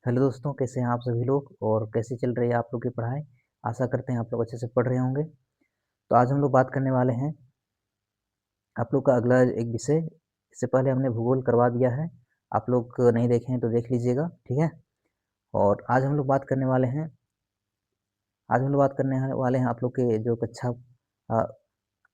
Hello दोस्तों, कैसे हैं आप सभी लोग और कैसे चल रही है आप लोग की पढ़ाई। आशा करते हैं आप लोग अच्छे से पढ़ रहे होंगे। तो आज हम लोग बात करने वाले हैं आप लोग का अगला एक विषय। इससे पहले हमने भूगोल करवा दिया है। आप लोग नहीं देखे हैं तो देख लीजिएगा, ठीक है। और आज हम लोग बात करने वाले हैं आप लोग के जो कक्षा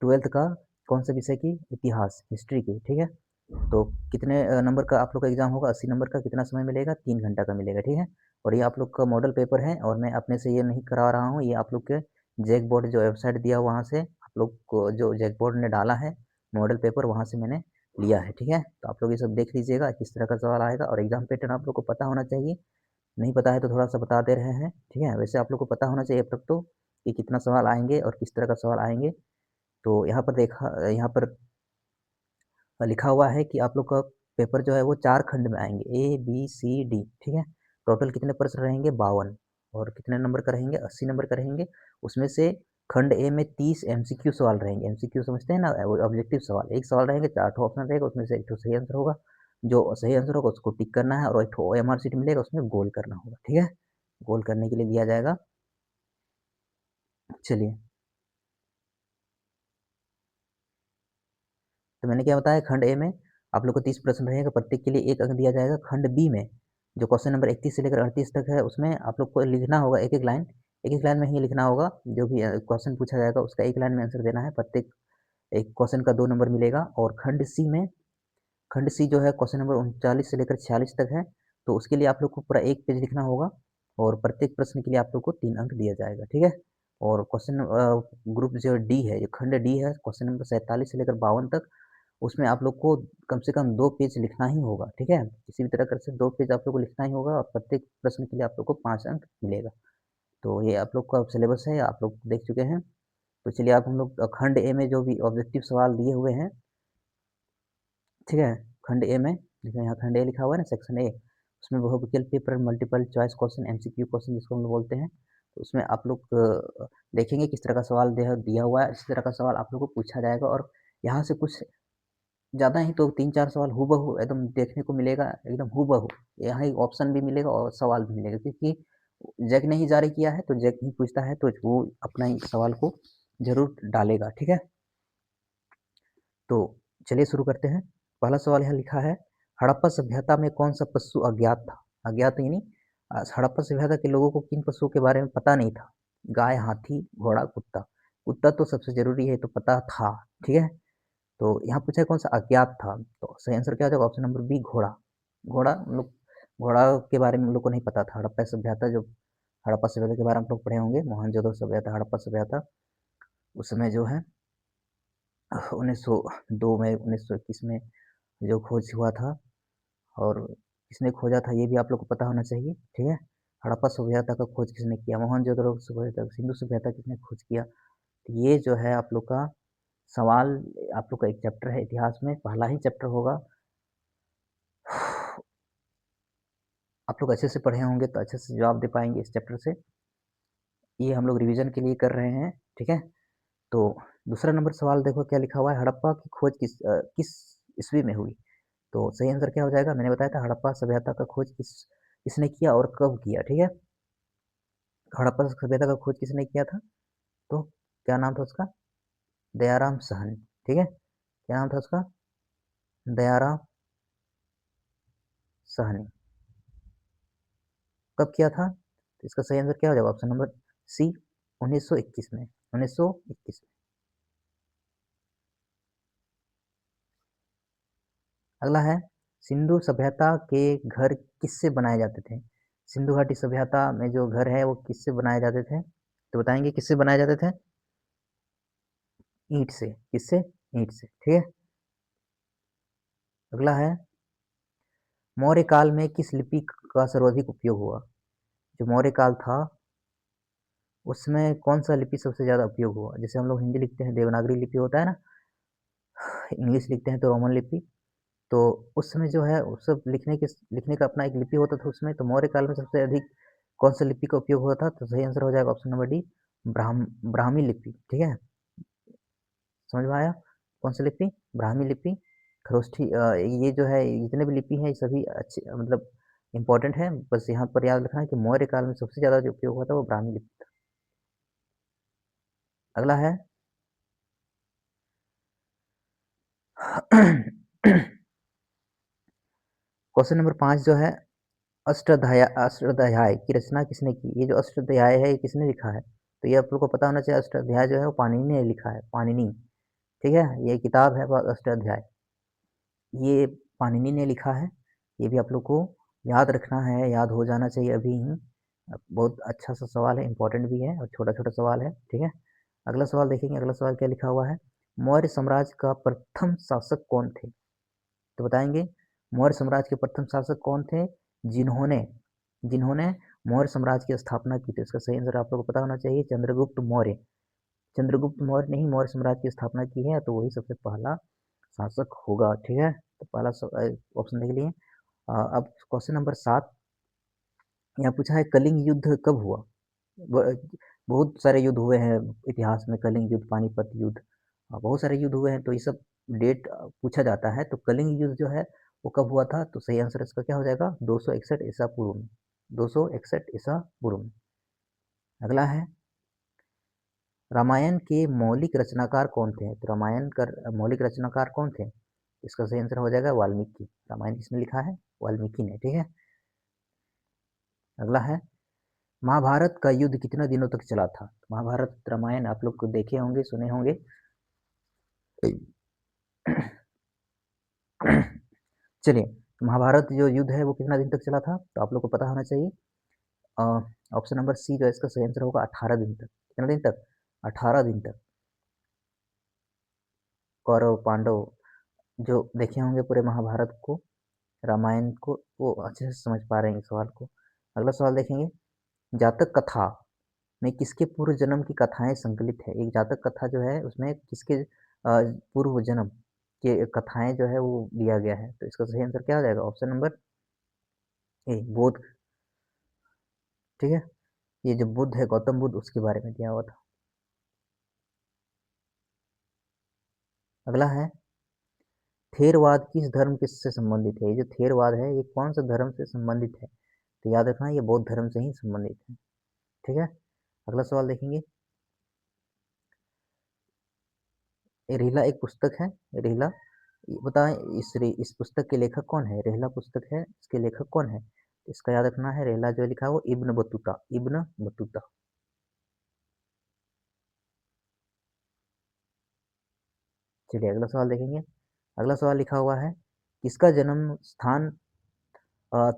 12th का कौन से विषय की, इतिहास, हिस्ट्री की, ठीक है। तो कितने नंबर का आप लोग का एग्जाम होगा? 80 नंबर का। कितना समय मिलेगा? 3 घंटा का मिलेगा, ठीक है। और ये आप लोग का मॉडल पेपर है और मैं अपने से ये नहीं करा रहा हूँ, ये आप लोग के जैक बोर्ड जो वेबसाइट दिया वहाँ से आप लोग को जो जैक बोर्ड ने डाला है मॉडल पेपर, वहाँ से मैंने लिया है, ठीक है। तो आप लोग ये सब देख लीजिएगा किस तरह का सवाल आएगा और एग्जाम पैटर्न आप लोग को पता होना चाहिए। नहीं पता है तो थोड़ा सा बता दे रहे हैं, ठीक है। वैसे आप लोग को पता होना चाहिए अब तक तो कि कितना सवाल आएंगे और किस तरह का सवाल आएंगे। तो यहाँ पर लिखा हुआ है कि आप लोग का पेपर जो है वो 4 खंड में आएंगे, ए बी सी डी, ठीक है। टोटल कितने प्रश्न रहेंगे? 52। और कितने नंबर का रहेंगे? 80 नंबर का रहेंगे। उसमें से खंड ए में 30 एमसीक्यू सवाल रहेंगे। एमसीक्यू समझते हैं ना, ऑब्जेक्टिव सवाल। एक सवाल रहेंगे, 4 ठो ऑप्शन रहेगा, उसमें से एक ठो सही आंसर होगा। जो सही आंसर होगा उसको टिक करना है और एक ठो ओएमआर शीट मिलेगा, उसमें गोल करना होगा, ठीक है। गोल करने के लिए दिया जाएगा। चलिए, तो मैंने क्या बताया, खंड ए में आप लोग को 30 प्रश्न रहेगा, प्रत्येक के लिए 1 अंक दिया जाएगा। खंड बी में जो क्वेश्चन नंबर 31 से लेकर 38 तक है, उसमें आप लोग को लिखना होगा एक एक लाइन में ही लिखना होगा। जो भी क्वेश्चन पूछा जाएगा उसका एक लाइन में आंसर देना है। प्रत्येक एक क्वेश्चन का 2 नंबर मिलेगा। और खंड सी जो है क्वेश्चन नंबर 39 से लेकर 46 तक है, तो उसके लिए आप लोग को पूरा 1 पेज लिखना होगा और प्रत्येक प्रश्न के लिए आप लोग को 3 अंक दिया जाएगा, ठीक है। और क्वेश्चन ग्रुप जो डी है, जो खंड डी है, क्वेश्चन नंबर 47 से लेकर 52 तक, उसमें आप लोग को कम से कम 2 पेज लिखना ही होगा, ठीक है। किसी भी तरह कर से 2 पेज आप लोग को लिखना ही होगा और प्रत्येक प्रश्न के लिए आप लोग को 5 अंक मिलेगा। तो ये आप लोग का सिलेबस है, आप लोग देख चुके हैं। तो चलिए, आप हम लोग खंड ए में जो भी ऑब्जेक्टिव सवाल दिए हुए हैं, ठीक है। खंड ए में देखिए, यहाँ खंड ए लिखा हुआ है ना, सेक्शन ए। उसमें बहुविकल्प paper, multiple choice question, MCQ question जिसको हम लोग बोलते हैं। तो उसमें आप लोग देखेंगे किस तरह का सवाल दिया हुआ है, इसी तरह का सवाल आप लोग को पूछा जाएगा। और यहाँ से कुछ ज़्यादा ही तो 3-4 सवाल हूबहू एकदम देखने को मिलेगा, एकदम हूबहू। यहाँ ही ऑप्शन भी मिलेगा और सवाल भी मिलेगा, क्योंकि जैक ने ही जारी किया है तो जैक ही पूछता है, तो वो अपना ही सवाल को जरूर डालेगा, ठीक है। तो चलिए शुरू करते हैं। पहला सवाल यहाँ लिखा है, हड़प्पा सभ्यता में कौन सा पशु अज्ञात था? अज्ञात यानी हड़प्पा सभ्यता के लोगों को किन पशुओं के बारे में पता नहीं था? गाय, हाथी, घोड़ा, कुत्ता। कुत्ता तो सबसे जरूरी है, तो पता था, ठीक है। तो यहाँ पूछा है कौन सा अज्ञात था, तो सही आंसर क्या हो जाएगा? ऑप्शन नंबर बी, घोड़ा। घोड़ा हम लोग घोड़ा के बारे में हम लोग को नहीं पता था। हड़प्पा सभ्यता, जो हड़प्पा सभ्यता के बारे में हम लोग पढ़े होंगे, मोहनजोदड़ो सभ्यता, हड़प्पा सभ्यता, उसमें जो है 1902 में, 1921 में जो खोज हुआ था। और किसने खोजा था ये भी आप लोग को पता होना चाहिए, ठीक है। हड़प्पा सभ्यता का खोज किसने किया? मोहनजोदड़ो सभ्यता, सिंधु सभ्यता किसने खोज किया? तो ये जो है आप लोग का सवाल, आप लोग का एक चैप्टर है इतिहास में, पहला ही चैप्टर होगा। आप लोग अच्छे से पढ़े होंगे तो अच्छे से जवाब दे पाएंगे इस चैप्टर से। ये हम लोग रिवीजन के लिए कर रहे हैं, ठीक है। तो दूसरा नंबर सवाल देखो क्या लिखा हुआ है, हड़प्पा की खोज किस ईस्वी में हुई? तो सही आंसर क्या हो जाएगा? मैंने बताया था हड़प्पा सभ्यता का खोज किसने किया और कब किया, ठीक है। हड़प्पा सभ्यता का खोज किसने किया था? तो क्या नाम था उसका? दयाराम साहनी, ठीक है। क्या नाम था उसका? दयाराम साहनी। कब किया था? तो इसका सही आंसर क्या हो जाएगा? ऑप्शन नंबर सी, 1921 में, 1921 में। अगला है, सिंधु सभ्यता के घर किससे बनाए जाते थे? सिंधु घाटी सभ्यता में जो घर है वो किससे बनाए जाते थे? तो बताएंगे किससे बनाए जाते थे? ईंट से। किससे? ईंट से, ठीक है। अगला है, मौर्य काल में किस लिपि का सर्वाधिक उपयोग हुआ? जो मौर्य काल था उसमें कौन सा लिपि सबसे ज्यादा उपयोग हुआ? जैसे हम लोग हिंदी लिखते हैं देवनागरी लिपि होता है ना, इंग्लिश लिखते हैं तो रोमन लिपि। तो उस समय जो है उस सब लिखने का अपना एक लिपि होता था उसमें। तो मौर्य काल में सबसे अधिक कौन सा लिपि का उपयोग हुआ था? तो सही आंसर हो जाएगा ऑप्शन नंबर डी, ब्राह्मी लिपि, ठीक है। समझ में आया? कौन सी लिपि? ब्राह्मी लिपि। खरोष्ठी ये जो है जितने भी लिपि हैं ये सभी अच्छे, मतलब इंपॉर्टेंट है, बस यहाँ पर याद रखना है कि मौर्य काल में सबसे ज़्यादा जो उपयोग हुआ था वो ब्राह्मी लिपि था। अगला है क्वेश्चन नंबर 5 जो है, अष्टाध्यायी की रचना किसने की? ये जो अष्टाध्यायी है ये किसने लिखा है? तो ये आप लोग को पता होना चाहिए, अष्टाध्यायी जो है वो पाणिनि ने लिखा है, पाणिनि। ठीक है, ये किताब है अष्टाध्यायी, ये पाणिनि ने लिखा है। ये भी आप लोग को याद रखना है, याद हो जाना चाहिए अभी ही। बहुत अच्छा सा सवाल है, इंपॉर्टेंट भी है और छोटा छोटा सवाल है। ठीक है, अगला सवाल देखेंगे। अगला सवाल क्या लिखा हुआ है, मौर्य साम्राज्य का प्रथम शासक कौन थे? तो बताएंगे मौर्य साम्राज्य के प्रथम शासक कौन थे, जिन्होंने जिन्होंने मौर्य साम्राज्य की स्थापना की थी? इसका सही आंसर आप लोगों को पता होना चाहिए, चंद्रगुप्त मौर्य। चंद्रगुप्त मौर्य ने ही मौर्य साम्राज्य की स्थापना की है, तो वही सबसे पहला शासक होगा। ठीक है, तो पहला ऑप्शन देख लिए। अब क्वेश्चन नंबर 7, यहाँ पूछा है कलिंग युद्ध कब हुआ? बहुत सारे युद्ध हुए हैं इतिहास में, कलिंग युद्ध, पानीपत युद्ध, बहुत सारे युद्ध हुए हैं, तो ये सब डेट पूछा जाता है। तो कलिंग युद्ध जो है वो कब हुआ था? तो सही आंसर इसका क्या हो जाएगा, 261 ईसा पूर्व में, 261 ईसा पूर्व में। अगला है, रामायण के मौलिक रचनाकार कौन थे? तो रामायण का मौलिक रचनाकार कौन थे? इसका सही आंसर हो जाएगा वाल्मीकि। रामायण किसने लिखा है? वाल्मीकि ने। ठीक है, अगला है, महाभारत का युद्ध कितने दिनों तक चला था? महाभारत रामायण आप लोग को देखे होंगे, सुने होंगे। चलिए, महाभारत जो युद्ध है वो कितना दिन तक चला था? तो आप लोग को पता होना चाहिए, ऑप्शन नंबर सी जो है इसका सही आंसर होगा 18 दिन तक। कितना दिन तक? 18 दिन तक। कौरव पांडव जो देखे होंगे पूरे महाभारत को, रामायण को, वो अच्छे से समझ पा रहे हैं इस सवाल को। अगला सवाल देखेंगे, जातक कथा में किसके पूर्व जन्म की कथाएं संकलित है? एक जातक कथा जो है उसमें किसके पूर्व जन्म के कथाएं जो है वो दिया गया है? तो इसका सही आंसर क्या हो जाएगा, ऑप्शन नंबर ए, बोध। ठीक है, ये जो बुद्ध है, गौतम बुद्ध, उसके बारे में दिया हुआ था। अगला है, थेरवाद किस धर्म के से संबंधित है? ये जो थेरवाद है ये कौन सा धर्म से संबंधित है? तो याद रखना ये बौद्ध धर्म से ही संबंधित है। ठीक है, अगला सवाल देखेंगे, रेहला एक पुस्तक है, रेहला, बताएं इस पुस्तक के लेखक कौन है? रेहला पुस्तक है, इसके लेखक कौन है? इसका याद रखना है, रेहला जो लिखा है वो इब्न बतूता, इब्न बतूता। चलिए अगला सवाल देखेंगे। अगला सवाल लिखा हुआ है, किसका जन्म स्थान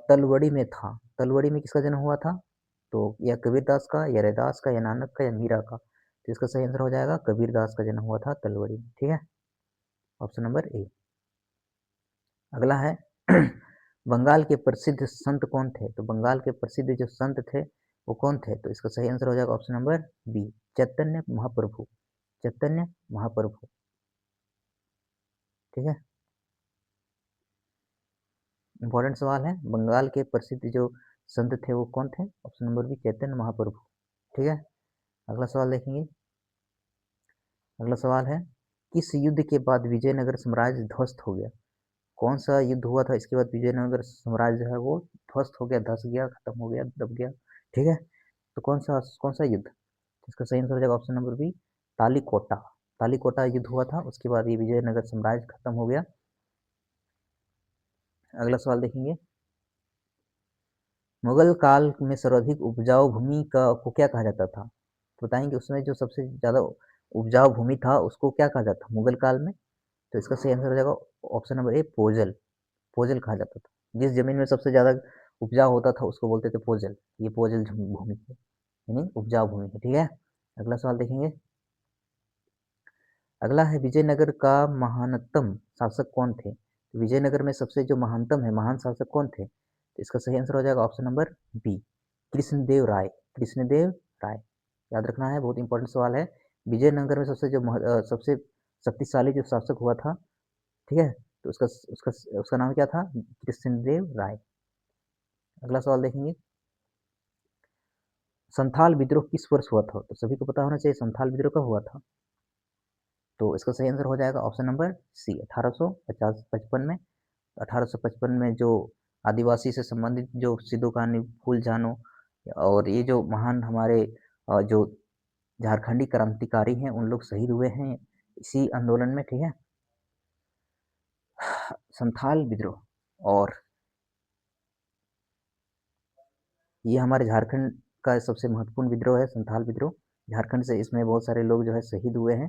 तलवड़ी में था? तलवड़ी में किसका जन्म हुआ था? तो या कबीरदास का, या रैदास का, या नानक का, या मीरा का? तो इसका सही आंसर हो जाएगा कबीरदास का जन्म हुआ था तलवड़ी में। ठीक है, ऑप्शन नंबर ए। अगला है, बंगाल के प्रसिद्ध संत कौन थे? तो बंगाल के प्रसिद्ध जो संत थे वो कौन थे? तो इसका सही आंसर हो जाएगा option number B, Chaitanya Mahaprabhu. Chaitanya Mahaprabhu. ठीक है, इंपॉर्टेंट सवाल है, बंगाल के प्रसिद्ध जो संत थे वो कौन थे? Option number B, Chaitanya Mahaprabhu. ठीक है, अगला सवाल देखेंगे। अगला सवाल है, किस युद्ध के बाद विजयनगर साम्राज्य ध्वस्त हो गया? कौन सा युद्ध हुआ था इसके बाद विजयनगर साम्राज्य जो है वो ध्वस्त हो गया, धस गया, खत्म हो गया, दब गया? ठीक है, तो कौन सा युद्ध? इसका सही आंसर हो जाएगा option number B, Talikota. Talikota युद्ध हुआ था, उसके बाद ये विजयनगर साम्राज्य खत्म हो गया। अगला सवाल देखेंगे, मुगल काल में सर्वाधिक उपजाऊ भूमि का को क्या कहा जाता था? तो बताएंगे उसमें जो सबसे ज्यादा उपजाऊ भूमि था उसको क्या कहा जाता मुगल काल में? तो इसका सही आंसर हो जाएगा ऑप्शन नंबर ए, पोजल। पोजल कहा जाता था, जिस जमीन में सबसे ज्यादा उपजाऊ होता था उसको बोलते थे पोजल। ये पोजल भूमि है, यानी उपजाऊ भूमि है। ठीक है, अगला सवाल देखेंगे। अगला है, विजयनगर का महानतम शासक कौन थे? तो विजयनगर में सबसे जो महानतम है, महान शासक कौन थे? तो इसका सही आंसर हो जाएगा ऑप्शन नंबर बी, कृष्णदेव राय। कृष्णदेव राय, याद रखना है, बहुत इंपॉर्टेंट सवाल है। विजयनगर में सबसे शक्तिशाली जो शासक हुआ था, ठीक है, तो उसका उसका उसका नाम क्या था? कृष्णदेव राय। अगला सवाल देखेंगे, संथाल विद्रोह किस वर्ष हुआ था? तो सभी को पता होना चाहिए संथाल विद्रोह कब हुआ था। तो इसका सही आंसर हो जाएगा ऑप्शन नंबर सी, 1855 में। 1855 में जो आदिवासी से संबंधित जो सिद्धू कान्हू, फूल जानो और ये जो महान हमारे जो झारखंडी क्रांतिकारी हैं उन लोग शहीद हुए हैं इसी आंदोलन में, ठीक है। संथाल विद्रोह, और ये हमारे झारखंड का सबसे महत्वपूर्ण विद्रोह है संथाल विद्रोह। झारखंड से इसमें बहुत सारे लोग जो है शहीद हुए हैं,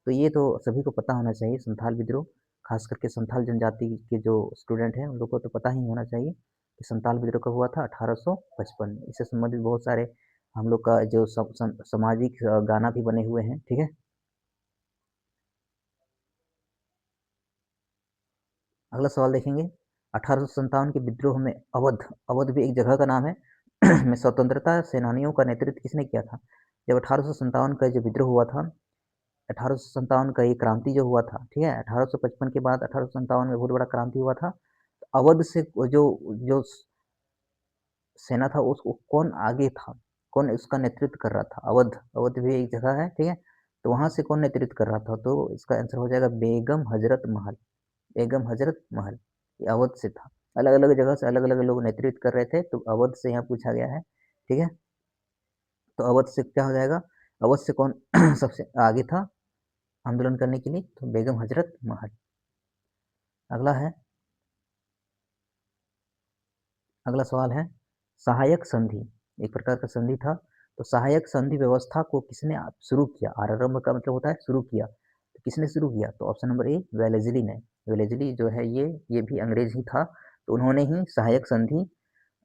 तो ये तो सभी को पता होना चाहिए संथाल विद्रोह। खास करके संथाल जनजाति के जो स्टूडेंट हैं उन लोगों को तो पता ही होना चाहिए कि संथाल विद्रोह कब हुआ था, 1855 में। इससे संबंधित बहुत सारे हम लोग का जो सामाजिक गाना भी बने हुए हैं, ठीक है। अगला सवाल देखेंगे, 1857 के विद्रोह में अवध, अवध भी एक जगह का नाम है में स्वतंत्रता सेनानियों का नेतृत्व किसने किया था? जब 1857 का जो विद्रोह हुआ था, 1857 का ये क्रांति जो हुआ था, ठीक है, 1855 के बाद 1857 में बहुत बड़ा क्रांति हुआ था। अवध से जो जो सेना था उसको कौन आगे था, कौन उसका नेतृत्व कर रहा था? अवध, अवध भी एक जगह है, ठीक है। तो वहां से कौन नेतृत्व कर रहा था? तो इसका आंसर हो जाएगा बेगम हजरत महल। बेगम हजरत महल ये अवध से था। अलग अलग जगह से अलग अलग लोग नेतृत्व कर रहे थे, तो अवध से यहाँ पूछा गया है, ठीक है। तो अवध से क्या हो जाएगा, अवध से कौन सबसे आगे था आंदोलन करने के लिए? तो बेगम हजरत महल। अगला है, अगला सवाल है, सहायक संधि एक प्रकार का संधि था, तो सहायक संधि व्यवस्था को किसने शुरू किया? आरंभ का मतलब होता है शुरू किया, तो किसने शुरू किया? तो ऑप्शन नंबर ए वेलेजली ने। वेलेजली जो है ये भी अंग्रेज ही था, तो उन्होंने ही सहायक संधि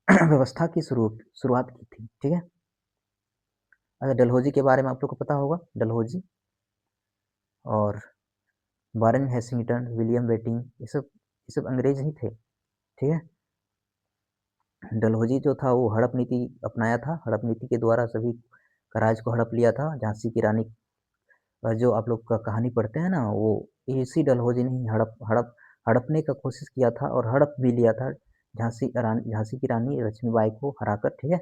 व्यवस्था की शुरुआत की थी, ठीक है। अच्छा, डलहौजी के बारे में आप लोग को पता होगा, डलहौजी और वारेन हेसिंगटन, विलियम बेटिंग, ये सब अंग्रेज ही थे, ठीक है। डलहौजी जो था वो हड़प नीति अपनाया था, हड़प नीति के द्वारा सभी का राज को हड़प लिया था। झांसी की रानी जो आप लोग का कहानी पढ़ते हैं ना, वो इसी डलहौजी ने ही हड़पने का कोशिश किया था और हड़प भी लिया था झांसी की रानी लक्ष्मीबाई को हराकर, ठीक है।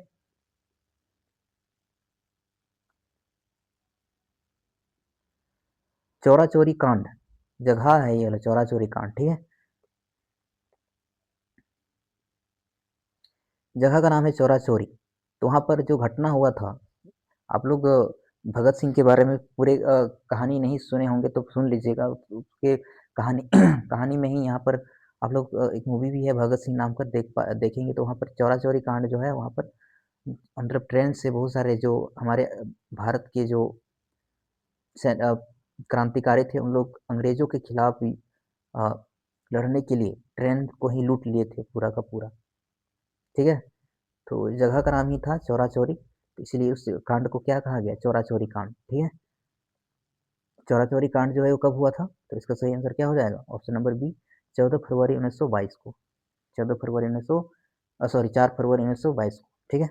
चौरा चोरी कांड जगह है, ये चौरा चोरी कांड, ठीक है। जगह का नाम है चौरा चोरी। तो वहां पर जो घटना हुआ था, आप लोग भगत सिंह के बारे में पूरे कहानी नहीं सुने होंगे तो सुन लीजिएगा उसके कहानी कहानी में ही यहाँ पर आप लोग एक मूवी भी है भगत सिंह नाम का, देखेंगे तो वहाँ पर चौरा चौरी कांड जो है वहाँ पर मतलब ट्रेन से बहुत सारे जो हमारे भारत के जो क्रांतिकारी थे उन लोग अंग्रेजों के खिलाफ भी अ, लड़ने के लिए ट्रेन को ही लूट लिए थे पूरा का पूरा, ठीक है। तो जगह का नाम ही था चौरा चौरी, तो इसीलिए उस कांड को क्या कहा गया? चौरा चौरी कांड, ठीक है। चौरा चौरी कांड जो है वो कब हुआ था? तो इसका सही आंसर क्या हो जाएगा? ऑप्शन नंबर बी, 14 फरवरी 1922 को। 14 फरवरी 1900 सॉरी 4 फरवरी 1922 को, ठीक है।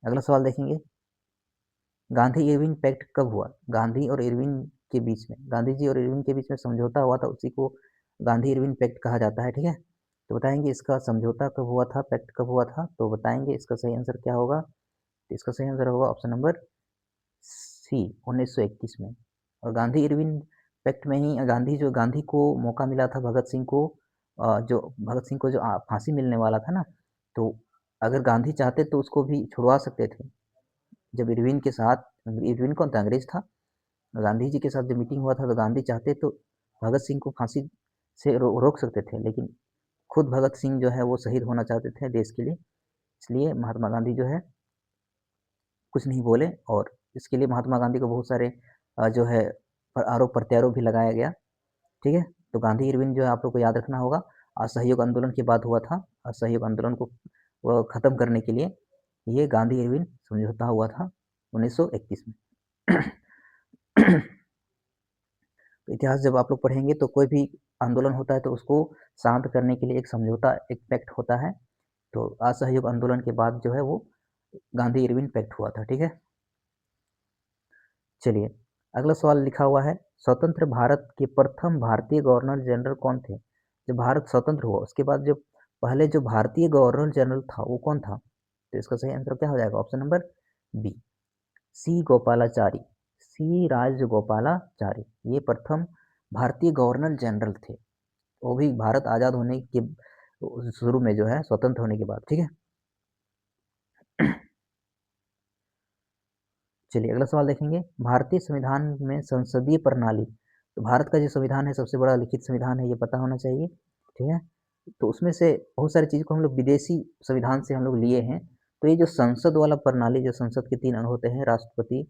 अगला सवाल देखेंगे, गांधी इरविन पैक्ट कब हुआ? गांधी और इरविन के बीच में, गांधी जी और इरविन के बीच में समझौता हुआ था, उसी को गांधी इरविन पैक्ट कहा जाता है, ठीक है। तो बताएंगे इसका समझौता कब हुआ था, पैक्ट कब हुआ था? तो बताएंगे इसका सही आंसर क्या होगा? तो इसका सही आंसर होगा ऑप्शन नंबर सी, 1921 में। और गांधी इरविन पैक्ट में ही गांधी को मौका मिला था भगत सिंह को, जो भगत सिंह को जो फांसी मिलने वाला था ना, तो अगर गांधी चाहते तो उसको भी छुड़वा सकते थे। जब इरविन के साथ, इरविन कौन था? अंग्रेज था। गांधी जी के साथ जब मीटिंग हुआ था तो गांधी चाहते तो भगत सिंह को फांसी से रोक सकते थे, लेकिन खुद भगत सिंह जो है वो शहीद होना चाहते थे देश के लिए, इसलिए महात्मा गांधी जो है कुछ नहीं बोले, और इसके लिए महात्मा गांधी को बहुत सारे जो है आरोप प्रत्यारोप भी लगाया गया, ठीक है। तो गांधी इरविन जो है आप लोग को याद रखना होगा, असहयोग आंदोलन की बात हुआ था, असहयोग आंदोलन को खत्म करने के लिए ये गांधी इरविन समझौता हुआ था 1921 में। तो इतिहास जब आप लोग पढ़ेंगे तो कोई भी आंदोलन होता है तो उसको शांत करने के लिए एक समझौता, एक पैक्ट होता है। तो असहयोग आंदोलन के बाद जो है वो गांधी इरविन पैक्ट हुआ था, ठीक है। चलिए, अगला सवाल लिखा हुआ है, स्वतंत्र भारत के प्रथम भारतीय गवर्नर जनरल कौन थे? जब भारत स्वतंत्र हुआ उसके बाद जो पहले जो भारतीय गवर्नर जनरल था वो कौन था? तो इसका सही आंसर क्या हो जाएगा? ऑप्शन नंबर बी, सी गोपालाचारी, सी राजगोपालाचारी, ये प्रथम भारतीय गवर्नर जनरल थे। वो भी भारत आज़ाद होने के तो शुरू में जो है स्वतंत्र होने के बाद, ठीक है। चलिए अगला सवाल देखेंगे, भारतीय संविधान में संसदीय प्रणाली, तो भारत का जो संविधान है सबसे बड़ा लिखित संविधान है, ये पता होना चाहिए, ठीक है। तो उसमें से बहुत सारी चीज़ को हम लोग विदेशी संविधान से हम लोग लिए हैं। तो ये जो संसद वाला प्रणाली, जो संसद के 3 अंग होते हैं, राष्ट्रपति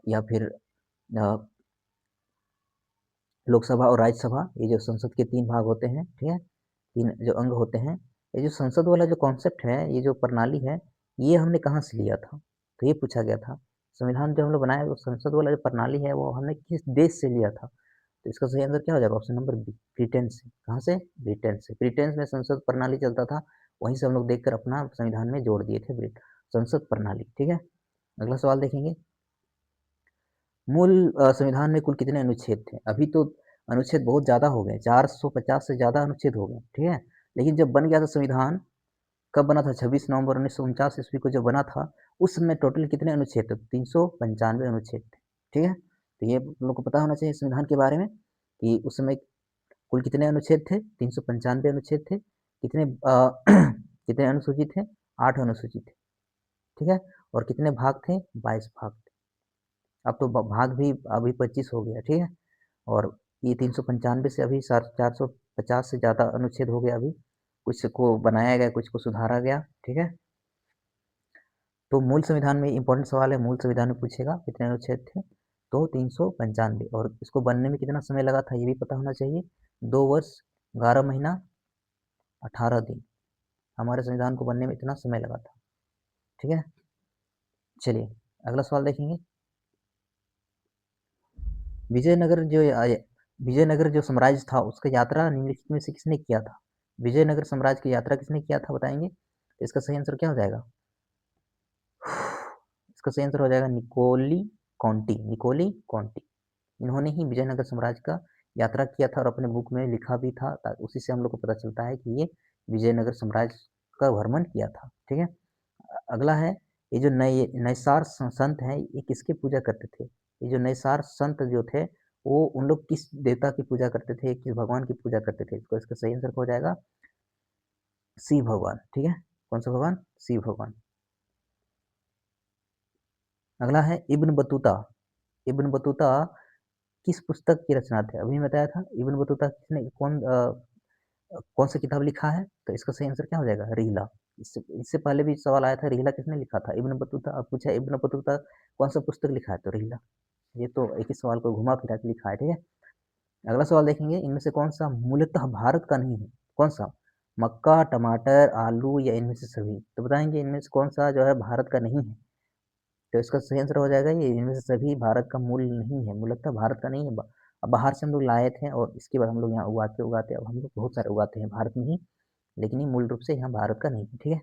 या फिर लोकसभा और राज्यसभा, ये जो संसद के 3 भाग होते हैं, ठीक है, 3 जो अंग होते हैं, ये जो संसद वाला जो कॉन्सेप्ट है, ये जो प्रणाली है, ये हमने कहाँ से लिया था? तो ये पूछा गया था। संविधान जो हम लोग बनाए, वो संसद वाला जो प्रणाली है, वो हमने किस देश से लिया था? तो इसका सही आंसर क्या हो जाएगा? ऑप्शन नंबर बी, ब्रिटेन से। कहाँ से? ब्रिटेन से। ब्रिटेन में संसद प्रणाली चलता था, वहीं से हम लोग देखकर अपना संविधान में जोड़ दिए थे संसद प्रणाली, ठीक है। अगला सवाल देखेंगे, मूल संविधान में कुल कितने अनुच्छेद थे? अभी तो अनुच्छेद बहुत ज़्यादा हो गए, 450 से ज़्यादा अनुच्छेद हो गए, ठीक है। लेकिन जब बन गया था संविधान, कब बना था? 26 नवंबर 1949 ईस्वी को जब बना था, उस समय टोटल कितने अनुच्छेद थे? 395 अनुच्छेद थे, ठीक है। तो ये आप लोग को पता होना चाहिए संविधान के बारे में कि उस समय कुल कितने अनुच्छेद थे? 395 अनुच्छेद थे। कितने कितने अनुसूची थे? 8 अनुसूची थे, ठीक है। और कितने भाग थे? 22 भाग थे। अब तो भाग भी अभी 25 हो गया, ठीक है। और ये 395 से अभी 450 से ज़्यादा अनुच्छेद हो गया अभी, कुछ को बनाया गया, कुछ को सुधारा गया, ठीक है। तो मूल संविधान में इम्पोर्टेंट सवाल है, मूल संविधान में पूछेगा कितने अनुच्छेद थे? तो 395। और इसको बनने में कितना समय लगा था, ये भी पता होना चाहिए। 2 वर्ष 11 महीना 18 दिन, हमारे संविधान को बनने में इतना समय लगा था, ठीक है। चलिए अगला सवाल देखेंगे, विजयनगर जो विजयनगर जो साम्राज्य था, उसका यात्रा निम्नलिखित में से किसने किया था? विजयनगर साम्राज्य की यात्रा किसने किया था, बताएंगे? तो इसका सही आंसर क्या हो जाएगा? इसका सही आंसर हो जाएगा निकोली कॉन्टी। निकोली कॉन्टी, इन्होंने ही विजयनगर साम्राज्य का यात्रा किया था और अपने बुक में लिखा भी था। उसी से हम लोग को पता चलता है कि ये विजयनगर साम्राज्य का भ्रमण किया था, ठीक है। अगला है, ये जो नैसार संत हैं, ये किसकी पूजा करते थे? ये जो नैसार संत जो थे, वो उन लोग किस देवता की पूजा करते थे, किस भगवान की पूजा करते थे? तो इसका सही आंसर हो जाएगा शिव भगवान, ठीक है। कौन सा भगवान? शिव भगवान। अगला है इब्न बतूता। इब्न बतूता किस पुस्तक की रचना थे? अभी बताया था इब्न बतूता किसने कौन सा किताब लिखा है? तो इसका सही आंसर क्या हो जाएगा? रिहला। इससे इससे पहले भी सवाल आया था, रिहला किसने लिखा था? Ibn Battuta. अब पूछा इब्न बतूता कौन सा पुस्तक लिखा है? तो रिहला। ये तो एक ही सवाल को घुमा फिरा के लिखा है, ठीक है। अगला सवाल देखेंगे, इनमें से कौन सा मूलतः भारत का नहीं है? कौन सा? मक्का, टमाटर, आलू या इनमें से सभी? तो बताएंगे इनमें से कौन सा जो है भारत का नहीं है? तो इसका सही आंसर हो जाएगा ये इनमें से सभी भारत का मूल नहीं है, मूलतः भारत का नहीं है। अब बाहर से हम लोग लाए थे और इसके बाद हम लोग यहाँ उगाते उगाते अब हम लोग बहुत सारे उगाते हैं भारत में ही, लेकिन ये मूल रूप से यहाँ भारत का नहीं है, ठीक है।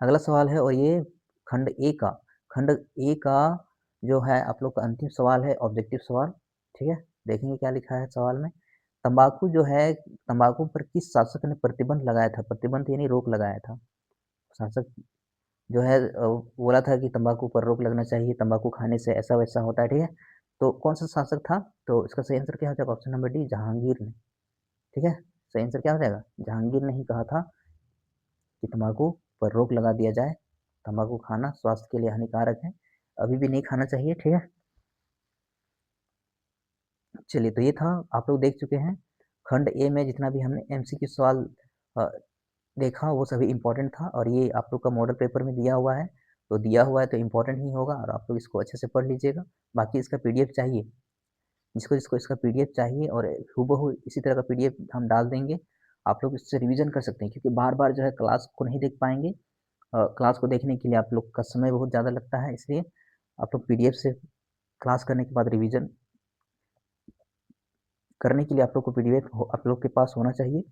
अगला सवाल है, और ये खंड ए का, खंड ए का जो है आप लोग का अंतिम सवाल है, ऑब्जेक्टिव सवाल, ठीक है। देखेंगे क्या लिखा है सवाल में। तंबाकू जो है, तंबाकू पर किस शासक ने प्रतिबंध लगाया था? प्रतिबंध यानी रोक लगाया था। शासक जो है बोला था कि तंबाकू पर रोक लगना चाहिए, तंबाकू खाने से ऐसा वैसा होता है, ठीक है। तो कौन सा शासक था? तो इसका सही आंसर क्या हो जाएगा? ऑप्शन नंबर डी, जहांगीर ने, ठीक है। सही आंसर क्या हो जाएगा? जहांगीर ने ही कहा था कि तंबाकू पर रोक लगा दिया जाए, तंबाकू खाना स्वास्थ्य के लिए हानिकारक है, अभी भी नहीं खाना चाहिए, ठीक है। चलिए तो ये था, आप लोग देख चुके हैं खंड ए में जितना भी हमने एमसीक्यू सवाल अ, देखा, वो सभी इंपॉर्टेंट था और ये आप लोग का मॉडल पेपर में दिया हुआ है। तो दिया हुआ है तो इंपॉर्टेंट ही होगा और आप लोग इसको अच्छे से पढ़ लीजिएगा। बाकी इसका पीडीएफ चाहिए, जिसको जिसको इसका पीडीएफ चाहिए, और हूबहू इसी तरह का पीडीएफ हम डाल देंगे, आप लोग इससे रिवीजन कर सकते हैं, क्योंकि बार बार जो है क्लास को नहीं देख पाएंगे। क्लास को देखने के लिए आप लोग का समय बहुत ज़्यादा लगता है, इसलिए आप लोग पीडीएफ से क्लास करने के बाद रिवीजन करने के लिए आप लोग को पीडीएफ आप लोग के पास होना चाहिए।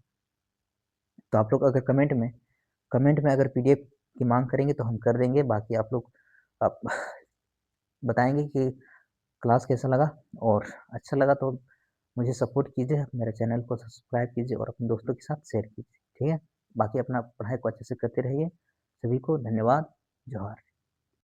तो आप लोग अगर कमेंट में अगर पीडीएफ की मांग करेंगे तो हम कर देंगे। बाकी आप लोग आप बताएंगे कि क्लास कैसा लगा, और अच्छा लगा तो मुझे सपोर्ट कीजिए, मेरे चैनल को सब्सक्राइब कीजिए और अपने दोस्तों के साथ शेयर कीजिए, ठीक है। बाकी अपना पढ़ाई को अच्छे से करते रहिए। सभी को धन्यवाद। जोहार।